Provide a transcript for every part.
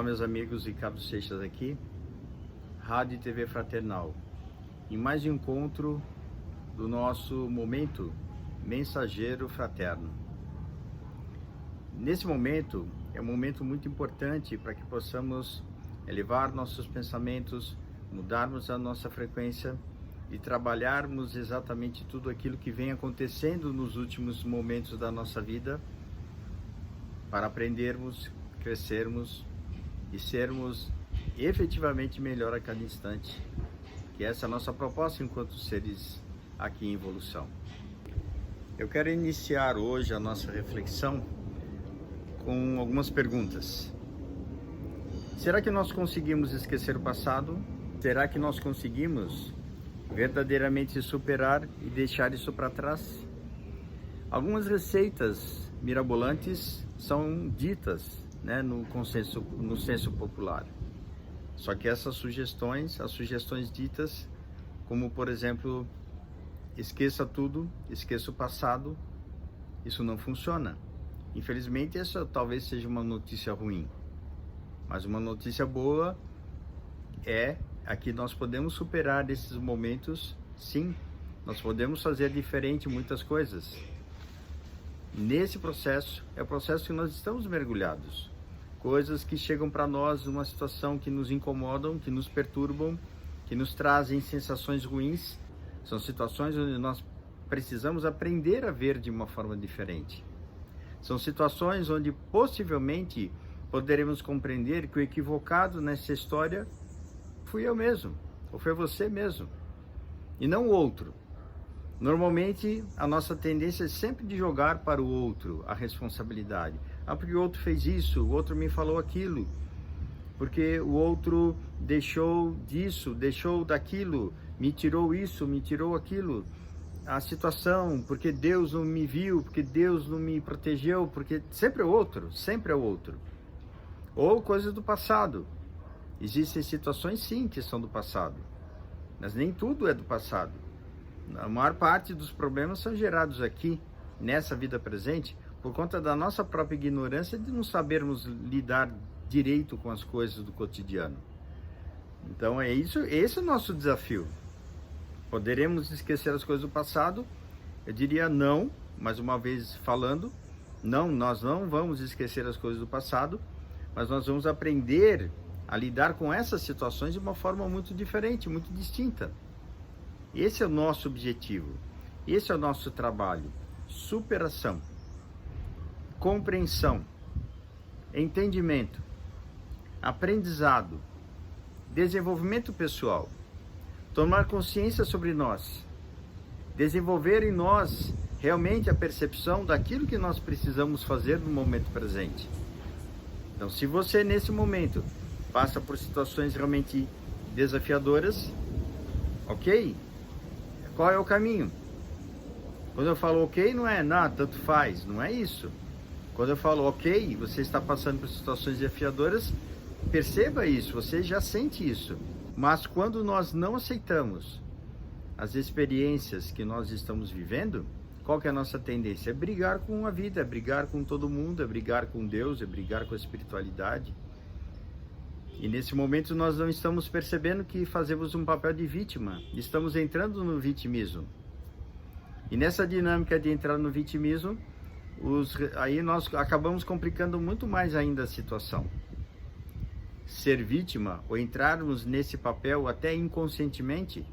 Olá, meus amigos, Ricardo Seixas aqui, Rádio e TV Fraternal, em mais um encontro do nosso momento mensageiro fraterno. Nesse momento, é um momento muito importante para que possamos elevar nossos pensamentos, mudarmos a nossa frequência e trabalharmos exatamente tudo aquilo que vem acontecendo nos últimos momentos da nossa vida para aprendermos, crescermos e sermos efetivamente melhor a cada instante, que essa é a nossa proposta enquanto seres aqui em evolução. Eu quero iniciar hoje a nossa reflexão com algumas perguntas. Será que nós conseguimos esquecer o passado? Será que nós conseguimos verdadeiramente superar e deixar isso para trás? Algumas receitas mirabolantes são ditas, no senso popular. Só que essas sugestões, as sugestões ditas, como por exemplo, esqueça tudo, esqueça o passado, isso não funciona. Infelizmente, essa talvez seja uma notícia ruim. Mas uma notícia boa é que nós podemos superar esses momentos, sim. Nós podemos fazer diferente muitas coisas. Nesse processo, é o processo que nós estamos mergulhados. Coisas que chegam para nós numa situação que nos incomodam, que nos perturbam, que nos trazem sensações ruins, são situações onde nós precisamos aprender a ver de uma forma diferente. São situações onde possivelmente poderemos compreender que o equivocado nessa história fui eu mesmo, ou foi você mesmo, e não o outro. Normalmente, a nossa tendência é sempre de jogar para o outro a responsabilidade. Porque o outro fez isso, o outro me falou aquilo, porque o outro deixou disso, deixou daquilo, me tirou isso, me tirou aquilo. A situação, porque Deus não me viu, porque Deus não me protegeu, porque sempre é o outro, sempre é o outro. Ou coisas do passado. Existem situações sim que são do passado, mas nem tudo é do passado. A maior parte dos problemas são gerados aqui, nessa vida presente, por conta da nossa própria ignorância de não sabermos lidar direito com as coisas do cotidiano. Então é isso, esse é o nosso desafio. Poderemos esquecer as coisas do passado? Eu diria não, mais uma vez falando, não, nós não vamos esquecer as coisas do passado, mas nós vamos aprender a lidar com essas situações de uma forma muito diferente, muito distinta. Esse é o nosso objetivo, esse é o nosso trabalho, superação, compreensão, entendimento, aprendizado, desenvolvimento pessoal, tomar consciência sobre nós, desenvolver em nós realmente a percepção daquilo que nós precisamos fazer no momento presente. Então, se você nesse momento passa por situações realmente desafiadoras, ok? Qual é o caminho? Quando eu falo ok, não é nada, tanto faz, não é isso. Quando eu falo ok, você está passando por situações desafiadoras, perceba isso, você já sente isso. Mas quando nós não aceitamos as experiências que nós estamos vivendo, qual que é a nossa tendência? É brigar com a vida, é brigar com todo mundo, é brigar com Deus, é brigar com a espiritualidade. E nesse momento nós não estamos percebendo que fazemos um papel de vítima, estamos entrando no vitimismo. E nessa dinâmica de entrar no vitimismo, aí nós acabamos complicando muito mais ainda a situação. Ser vítima, ou entrarmos nesse papel até inconscientemente,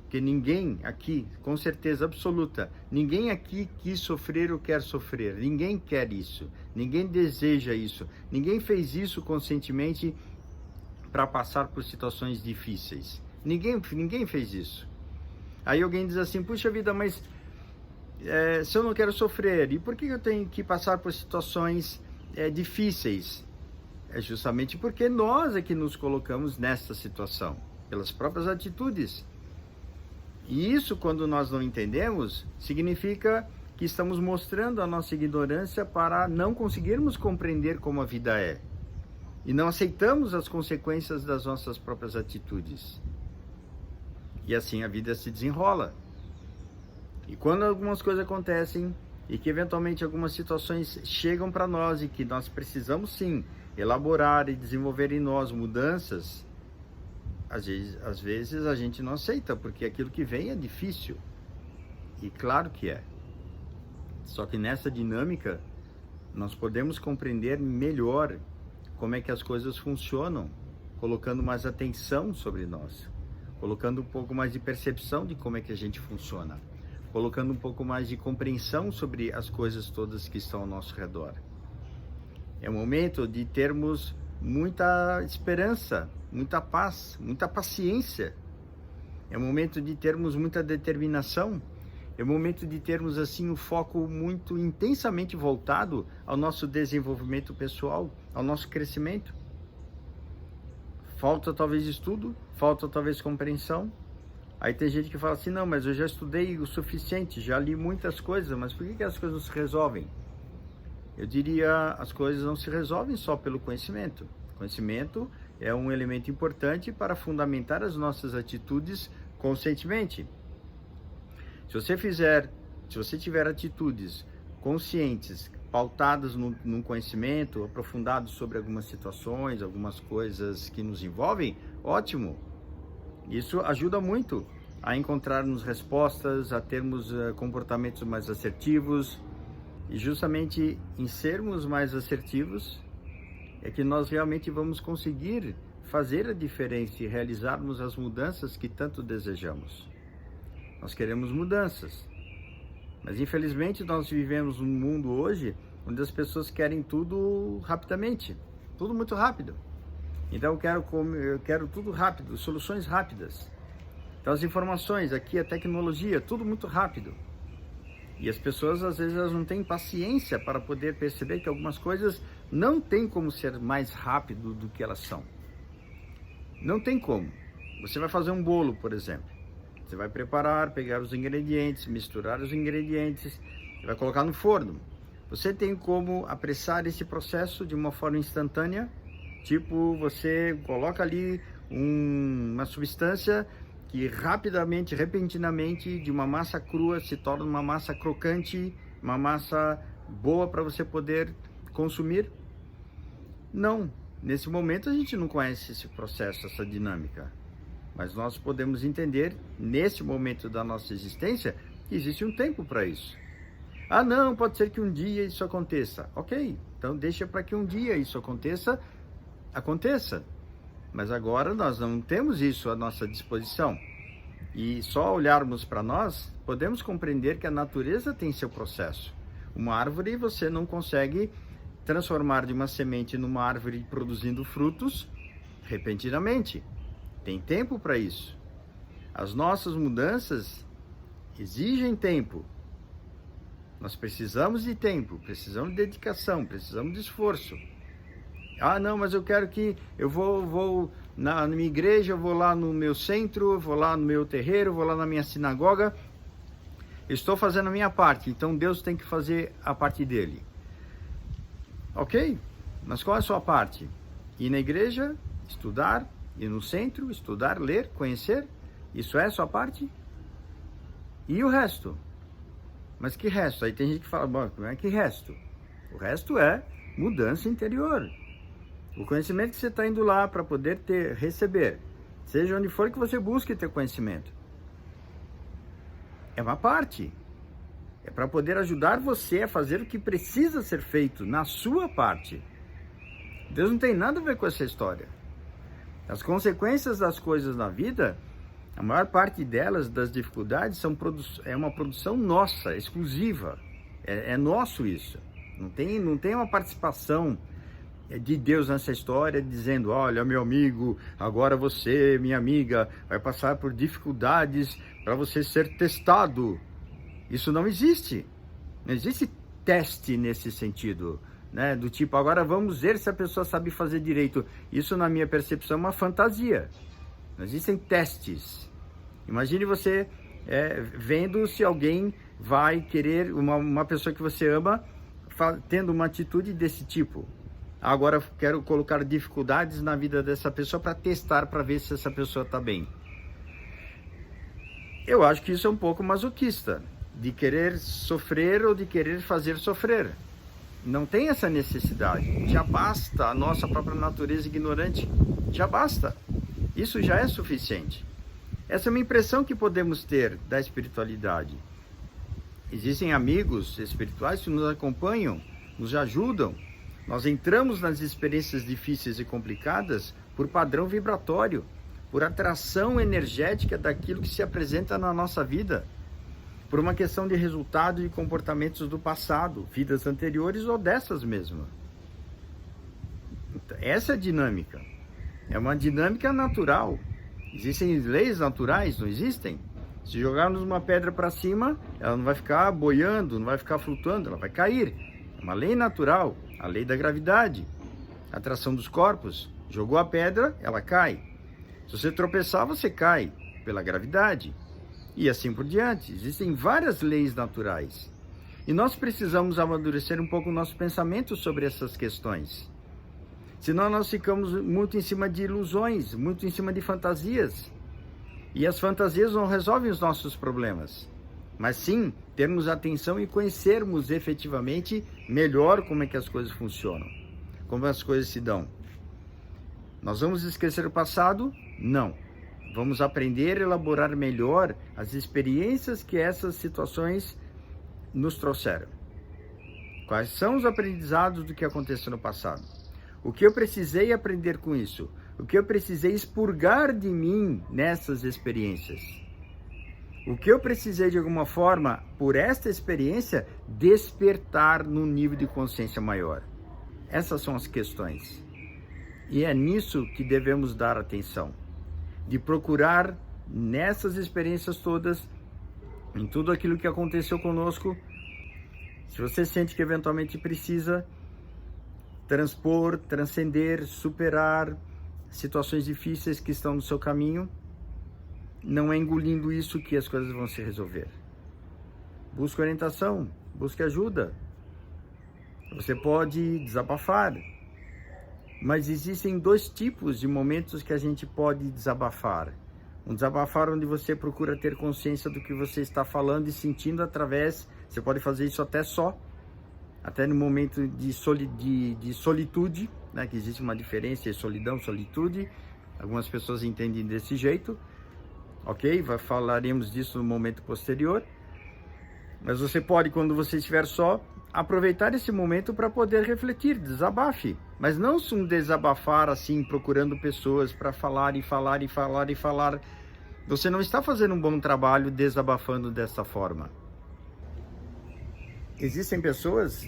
que ninguém aqui, com certeza absoluta, ninguém aqui quis sofrer ou quer sofrer, ninguém quer isso, ninguém deseja isso, ninguém fez isso conscientemente para passar por situações difíceis. Ninguém fez isso. Aí alguém diz assim, puxa vida, mas se eu não quero sofrer, e por que eu tenho que passar por situações difíceis? É justamente porque nós é que nos colocamos nessa situação, pelas próprias atitudes. E isso, quando nós não entendemos, significa que estamos mostrando a nossa ignorância para não conseguirmos compreender como a vida é. E não aceitamos as consequências das nossas próprias atitudes. E assim a vida se desenrola. E quando algumas coisas acontecem e que eventualmente algumas situações chegam para nós e que nós precisamos sim elaborar e desenvolver em nós mudanças, às vezes a gente não aceita, porque aquilo que vem é difícil. E claro que é. Só que nessa dinâmica, nós podemos compreender melhor como é que as coisas funcionam, colocando mais atenção sobre nós, colocando um pouco mais de percepção de como é que a gente funciona, colocando um pouco mais de compreensão sobre as coisas todas que estão ao nosso redor. É o momento de termos muita esperança, muita paz, muita paciência. É o momento de termos muita determinação. É o momento de termos assim o foco muito intensamente voltado ao nosso desenvolvimento pessoal, ao nosso crescimento. Falta talvez estudo, falta talvez compreensão. Aí tem gente que fala assim, não, mas eu já estudei o suficiente, já li muitas coisas, mas por que as coisas não se resolvem? Eu diria, as coisas não se resolvem só pelo conhecimento. Conhecimento é um elemento importante para fundamentar as nossas atitudes conscientemente. Se você tiver atitudes conscientes, pautadas num conhecimento, aprofundados sobre algumas situações, algumas coisas que nos envolvem, ótimo. Isso ajuda muito a encontrarmos respostas, a termos comportamentos mais assertivos. E justamente em sermos mais assertivos é que nós realmente vamos conseguir fazer a diferença e realizarmos as mudanças que tanto desejamos. Nós queremos mudanças, mas infelizmente nós vivemos num mundo hoje onde as pessoas querem tudo rapidamente, tudo muito rápido. Então eu quero tudo rápido, soluções rápidas. Então as informações, aqui a tecnologia, tudo muito rápido. E as pessoas às vezes elas não têm paciência para poder perceber que algumas coisas não tem como ser mais rápido do que elas são. Não tem como. Você vai fazer um bolo, por exemplo. Você vai preparar, pegar os ingredientes, misturar os ingredientes, vai colocar no forno. Você tem como apressar esse processo de uma forma instantânea? Tipo, você coloca ali uma substância que rapidamente, repentinamente, de uma massa crua se torna uma massa crocante, uma massa boa para você poder consumir? Não. Nesse momento a gente não conhece esse processo, essa dinâmica. Mas nós podemos entender, nesse momento da nossa existência, que existe um tempo para isso. Ah, não, pode ser que um dia isso aconteça. Ok, então deixa para que um dia isso aconteça. Mas agora nós não temos isso à nossa disposição. E só olharmos para nós, podemos compreender que a natureza tem seu processo. Uma árvore você não consegue transformar de uma semente numa árvore produzindo frutos repentinamente. Tem tempo para isso. As nossas mudanças exigem tempo. Nós precisamos de tempo, precisamos de dedicação, precisamos de esforço. Ah, não, mas eu quero que eu vou na minha igreja, eu vou lá no meu centro, vou lá no meu terreiro, vou lá na minha sinagoga. Estou fazendo a minha parte, então Deus tem que fazer a parte dele. Ok, mas qual é a sua parte? Ir na igreja, estudar, ir no centro, estudar, ler, conhecer, isso é a sua parte? E o resto? Mas que resto? Aí tem gente que fala, bom, como é que resto? O resto é mudança interior. O conhecimento que você está indo lá para poder receber, seja onde for que você busque ter conhecimento, é uma parte. É para poder ajudar você a fazer o que precisa ser feito na sua parte. Deus não tem nada a ver com essa história. As consequências das coisas na vida, a maior parte delas, das dificuldades, é uma produção nossa, exclusiva. É nosso isso. Não tem uma participação de Deus nessa história, dizendo, olha, meu amigo, agora você, minha amiga, vai passar por dificuldades para você ser testado. Isso não existe. Não existe teste nesse sentido, né? Do tipo, agora vamos ver se a pessoa sabe fazer direito. Isso, na minha percepção, é uma fantasia. Não existem testes. Imagine você vendo se alguém vai querer, uma pessoa que você ama, tendo uma atitude desse tipo. Agora quero colocar dificuldades na vida dessa pessoa para testar, para ver se essa pessoa está bem. Eu acho que isso é um pouco masoquista, de querer sofrer ou de querer fazer sofrer. não tem essa necessidade. Já basta a nossa própria natureza ignorante. Já basta. Isso já é suficiente. Essa é uma impressão que podemos ter da espiritualidade. Existem amigos espirituais que nos acompanham, nos ajudam. Nós entramos nas experiências difíceis e complicadas por padrão vibratório, por atração energética daquilo que se apresenta na nossa vida, por uma questão de resultado e comportamentos do passado, vidas anteriores ou dessas mesmas. Essa é a dinâmica. É uma dinâmica natural. Existem leis naturais, não existem? Se jogarmos uma pedra para cima, ela não vai ficar boiando, não vai ficar flutuando, ela vai cair. É uma lei natural, a lei da gravidade, a atração dos corpos. Jogou a pedra, ela cai. Se você tropeçar, você cai pela gravidade. E assim por diante. Existem várias leis naturais. E nós precisamos amadurecer um pouco o nosso pensamento sobre essas questões. Senão nós ficamos muito em cima de ilusões, muito em cima de fantasias. E as fantasias não resolvem os nossos problemas. Mas sim, termos atenção e conhecermos efetivamente melhor como é que as coisas funcionam. Como as coisas se dão. Nós vamos esquecer o passado? Não. Vamos aprender a elaborar melhor as experiências que essas situações nos trouxeram. Quais são os aprendizados do que aconteceu no passado? O que eu precisei aprender com isso? O que eu precisei expurgar de mim nessas experiências? O que eu precisei, de alguma forma, por esta experiência, despertar num nível de consciência maior? Essas são as questões. E é nisso que devemos dar atenção. De procurar, nessas experiências todas, em tudo aquilo que aconteceu conosco, se você sente que eventualmente precisa transpor, transcender, superar situações difíceis que estão no seu caminho, não é engolindo isso que as coisas vão se resolver. Busque orientação, busque ajuda. Você pode desabafar, mas existem dois tipos de momentos que a gente pode desabafar. Um desabafar onde você procura ter consciência do que você está falando e sentindo através, você pode fazer isso até no momento de solitude, né, que existe uma diferença entre solidão e solitude. Algumas pessoas entendem desse jeito, ok? Falaremos disso no momento posterior. Mas você pode, quando você estiver só, aproveitar esse momento para poder refletir, desabafe. Mas não um desabafar assim, procurando pessoas para falar e falar e falar e falar. Você não está fazendo um bom trabalho desabafando dessa forma. Existem pessoas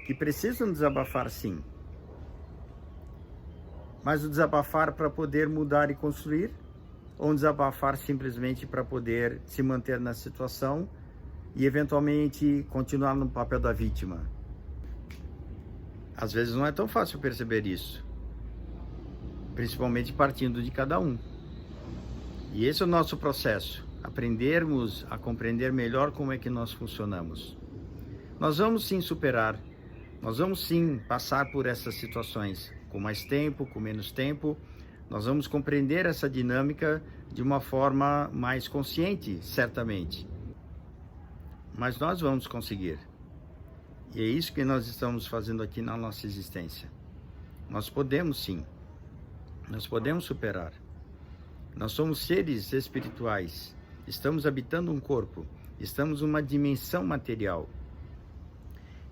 que precisam desabafar, sim. Mas o desabafar para poder mudar e construir, ou um desabafar simplesmente para poder se manter na situação e eventualmente continuar no papel da vítima. Às vezes não é tão fácil perceber isso, principalmente partindo de cada um. E esse é o nosso processo, aprendermos a compreender melhor como é que nós funcionamos. Nós vamos sim superar, nós vamos sim passar por essas situações, com mais tempo, com menos tempo. Nós vamos compreender essa dinâmica de uma forma mais consciente, certamente. Mas nós vamos conseguir. E é isso que nós estamos fazendo aqui na nossa existência. Nós podemos sim. Nós podemos superar. Nós somos seres espirituais. Estamos habitando um corpo. Estamos numa dimensão material.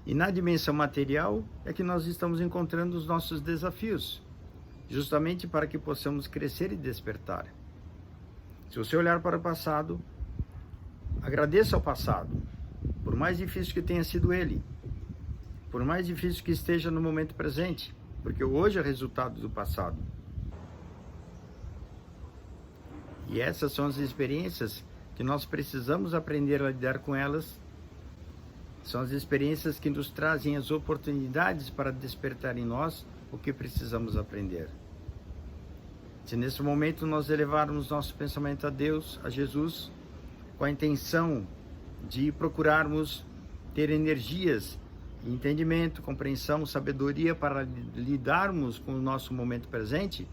E na dimensão material é que nós estamos encontrando os nossos desafios. Justamente para que possamos crescer e despertar. Se você olhar para o passado, agradeça ao passado. Por mais difícil que tenha sido ele. Por mais difícil que esteja no momento presente. Porque hoje é resultado do passado. E essas são as experiências que nós precisamos aprender a lidar com elas. São as experiências que nos trazem as oportunidades para despertar em nós o que precisamos aprender. Se nesse momento nós elevarmos nosso pensamento a Deus, a Jesus, com a intenção de procurarmos ter energias, entendimento, compreensão, sabedoria para lidarmos com o nosso momento presente,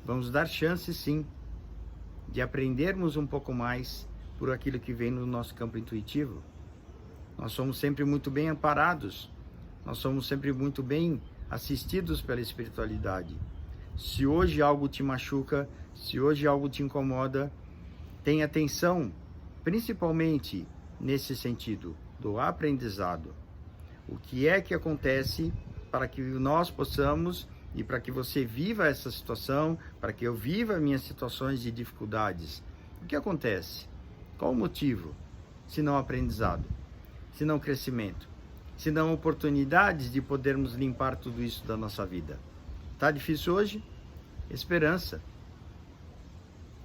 vamos dar chance sim de aprendermos um pouco mais por aquilo que vem no nosso campo intuitivo. Nós somos sempre muito bem amparados nós somos sempre muito bem assistidos pela espiritualidade. Se hoje algo te machuca, se hoje algo te incomoda, tenha atenção, principalmente nesse sentido do aprendizado. O que é que acontece para que nós possamos, e para que você viva essa situação, para que eu viva minhas situações de dificuldades? O que acontece? Qual o motivo? Se não aprendizado, se não crescimento, se não oportunidades de podermos limpar tudo isso da nossa vida. Tá difícil hoje? Esperança.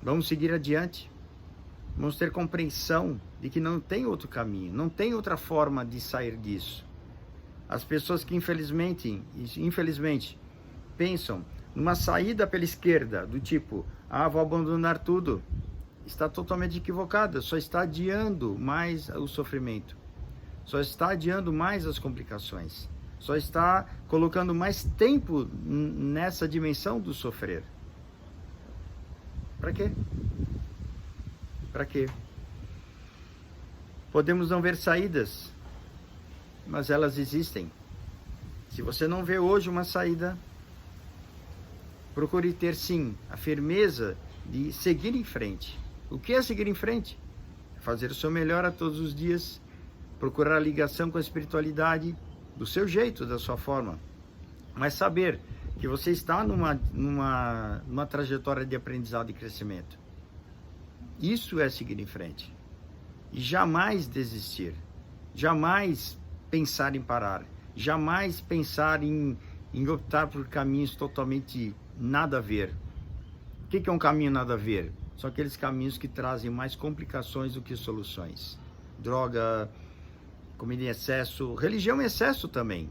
Vamos seguir adiante. Vamos ter compreensão de que não tem outro caminho, não tem outra forma de sair disso. As pessoas que infelizmente pensam numa saída pela esquerda, do tipo, vou abandonar tudo, está totalmente equivocada, só está adiando mais o sofrimento, só está adiando mais as complicações, só está colocando mais tempo nessa dimensão do sofrer. Para quê? Para quê? Podemos não ver saídas, mas elas existem. Se você não vê hoje uma saída, procure ter sim a firmeza de seguir em frente. O que é seguir em frente? Fazer o seu melhor a todos os dias, procurar a ligação com a espiritualidade do seu jeito, da sua forma, mas saber que você está numa trajetória de aprendizado e crescimento. Isso é seguir em frente. E jamais desistir, jamais pensar em parar, jamais pensar em optar por caminhos totalmente nada a ver. O que é um caminho nada a ver? São aqueles caminhos que trazem mais complicações do que soluções. Droga, comida em excesso, religião em excesso também.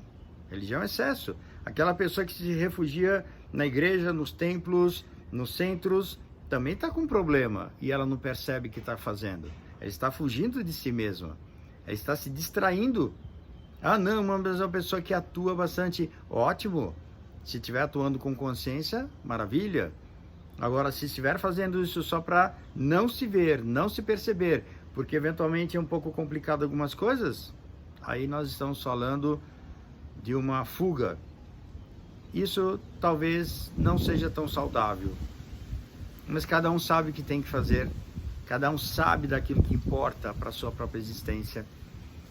Religião em excesso. Aquela pessoa que se refugia na igreja, nos templos, nos centros, também está com problema e ela não percebe o que está fazendo. Ela está fugindo de si mesma. Ela está se distraindo. Não, mas é uma pessoa que atua bastante. Ótimo. Se estiver atuando com consciência, maravilha. Agora, se estiver fazendo isso só para não se ver, não se perceber, porque eventualmente é um pouco complicado algumas coisas, aí nós estamos falando de uma fuga. Isso talvez não seja tão saudável. Mas cada um sabe o que tem que fazer, cada um sabe daquilo que importa para a sua própria existência.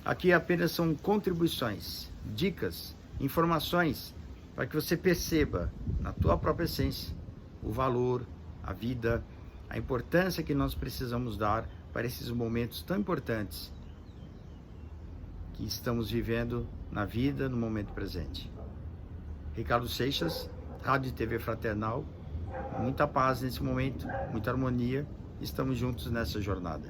Aqui apenas são contribuições, dicas, informações, para que você perceba na tua própria essência o valor, a vida, a importância que nós precisamos dar para esses momentos tão importantes que estamos vivendo na vida, no momento presente. Ricardo Seixas, Rádio e TV Fraternal, muita paz nesse momento, muita harmonia, estamos juntos nessa jornada.